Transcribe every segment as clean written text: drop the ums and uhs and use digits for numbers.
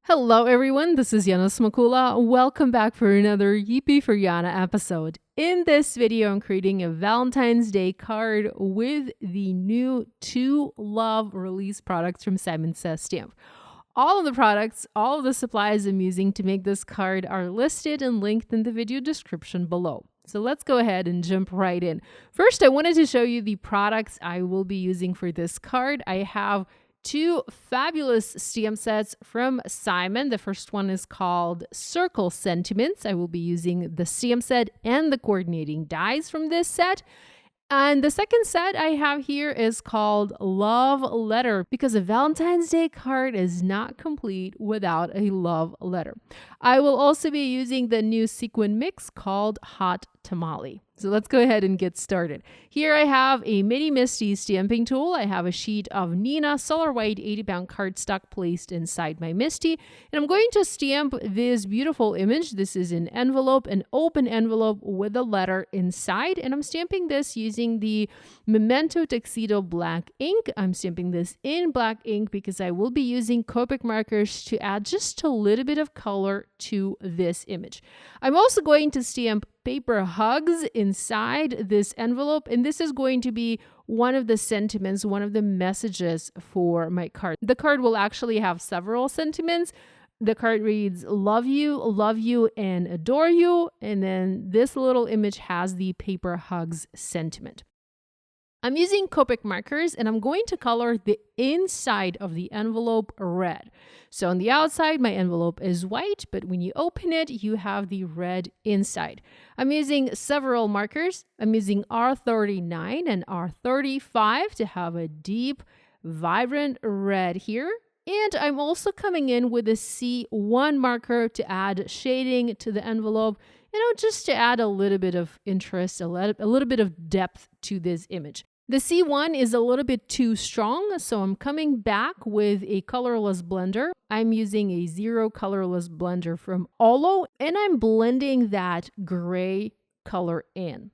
Hello everyone, this is Yana Smakula. Welcome back for another Yippee For Yana episode. In this video, I'm creating a Valentine's Day card with the new To Love release products from Simon Says Stamp. All of the products, all of the supplies I'm using to make this card are listed and linked in the video description below. So let's go ahead and jump right in. First, I wanted to show you the products I will be using for this card. I have two fabulous stamp sets from Simon. The first one is called Circle Sentiments. I will be using the stamp set and the coordinating dies from this set. And the second set I have here is called Love Letter, because a Valentine's Day card is not complete without a love letter. I will also be using the new sequin mix called Hot Tamale. So let's go ahead and get started. Here I have a mini Misty stamping tool. I have a sheet of Nina Solar White 80-pound cardstock placed inside my Misty. And I'm going to stamp this beautiful image. This is an envelope, an open envelope with a letter inside. And I'm stamping this using the Memento Tuxedo black ink. I'm stamping this in black ink because I will be using Copic markers to add just a little bit of color to this image. I'm also going to stamp paper hugs inside this envelope, and this is going to be one of the sentiments, one of the messages for my card. The card will actually have several sentiments. The card reads, love you, and adore you. And then this little image has the paper hugs sentiment. I'm using Copic markers and I'm going to color the inside of the envelope red. So on the outside, my envelope is white, but when you open it, you have the red inside. I'm using several markers. I'm using R39 and R35 to have a deep, vibrant red here. And I'm also coming in with a C1 marker to add shading to the envelope, just to add a little bit of interest, a little bit of depth to this image. The C1 is a little bit too strong, so I'm coming back with a colorless blender. I'm using a zero colorless blender from Olo, and I'm blending that gray color in.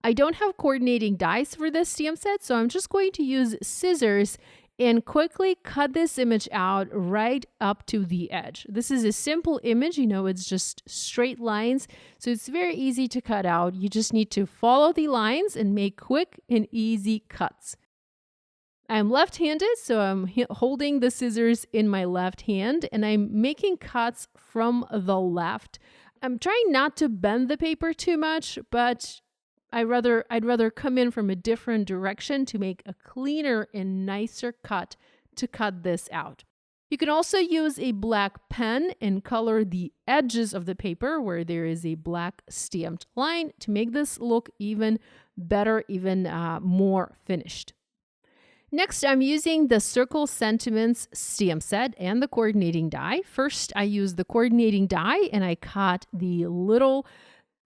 I don't have coordinating dies for this stamp set, so I'm just going to use scissors and quickly cut this image out right up to the edge. This is a simple image, it's just straight lines, so it's very easy to cut out. You just need to follow the lines and make quick and easy cuts. I'm left-handed, so I'm holding the scissors in my left hand, and I'm making cuts from the left. I'm trying not to bend the paper too much, but I'd rather come in from a different direction to make a cleaner and nicer cut to cut this out. You can also use a black pen and color the edges of the paper where there is a black stamped line to make this look even better, even more finished. Next, I'm using the Circle Sentiments stamp set and the coordinating die. First, I use the coordinating die and I cut the little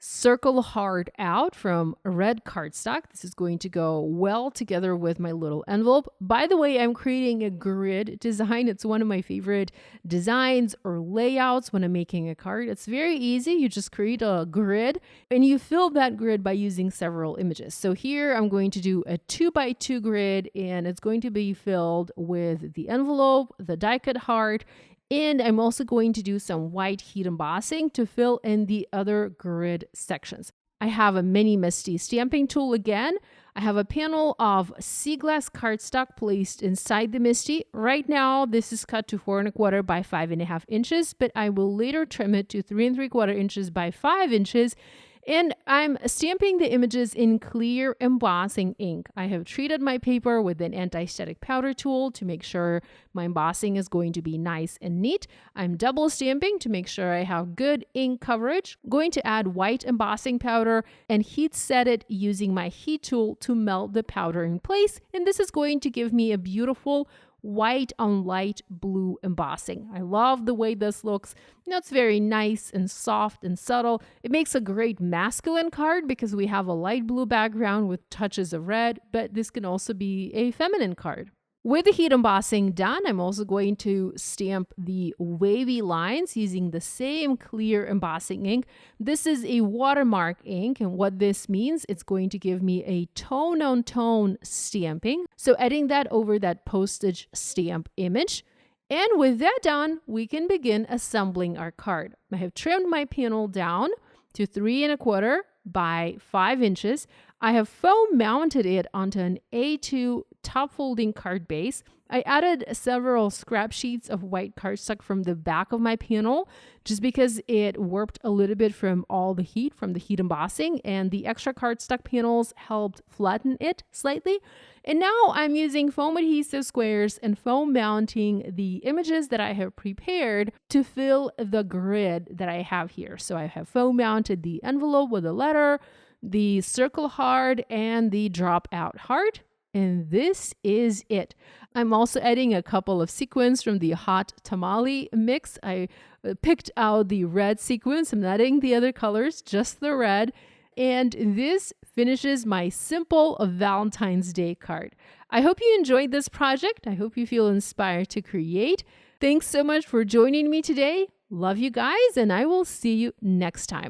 circle heart out from red cardstock. This is going to go well together with my little envelope. By the way, I'm creating a grid design. It's one of my favorite designs or layouts when I'm making a card. It's very easy. You just create a grid and you fill that grid by using several images. So here I'm going to do a 2x2 grid, and it's going to be filled with the envelope, the die cut heart, and I'm also going to do some white heat embossing to fill in the other grid sections. I have a mini Misty stamping tool again. I have a panel of sea glass cardstock placed inside the Misty. Right now, this is cut to 4 1/4 by 5.5 inches, but I will later trim it to 3 3/4 inches by 5 inches. And I'm stamping the images in clear embossing ink. I have treated my paper with an anti-static powder tool to make sure my embossing is going to be nice and neat. I'm double stamping to make sure I have good ink coverage. I'm going to add white embossing powder and heat set it using my heat tool to melt the powder in place. And this is going to give me a beautiful white on light blue embossing. I love the way this looks. It's very nice and soft and subtle. It makes a great masculine card because we have a light blue background with touches of red, but this can also be a feminine card. With the heat embossing done, I'm also going to stamp the wavy lines using the same clear embossing ink. This is a watermark ink, and what this means, it's going to give me a tone-on-tone stamping. So adding that over that postage stamp image. And with that done, we can begin assembling our card. I have trimmed my panel down to 3¼ by 5 inches. I have foam mounted it onto an A2 top folding card base. I added several scrap sheets of white cardstock from the back of my panel just because it warped a little bit from all the heat from the heat embossing, and the extra cardstock panels helped flatten it slightly. And now I'm using foam adhesive squares and foam mounting the images that I have prepared to fill the grid that I have here. So I have foam mounted the envelope with a letter, the circle heart, and the dropout heart. And this is it. I'm also adding a couple of sequins from the hot tamale mix. I picked out the red sequins. I'm not adding the other colors, just the red. And this finishes my simple Valentine's Day card. I hope you enjoyed this project. I hope you feel inspired to create. Thanks so much for joining me today. Love you guys, and I will see you next time.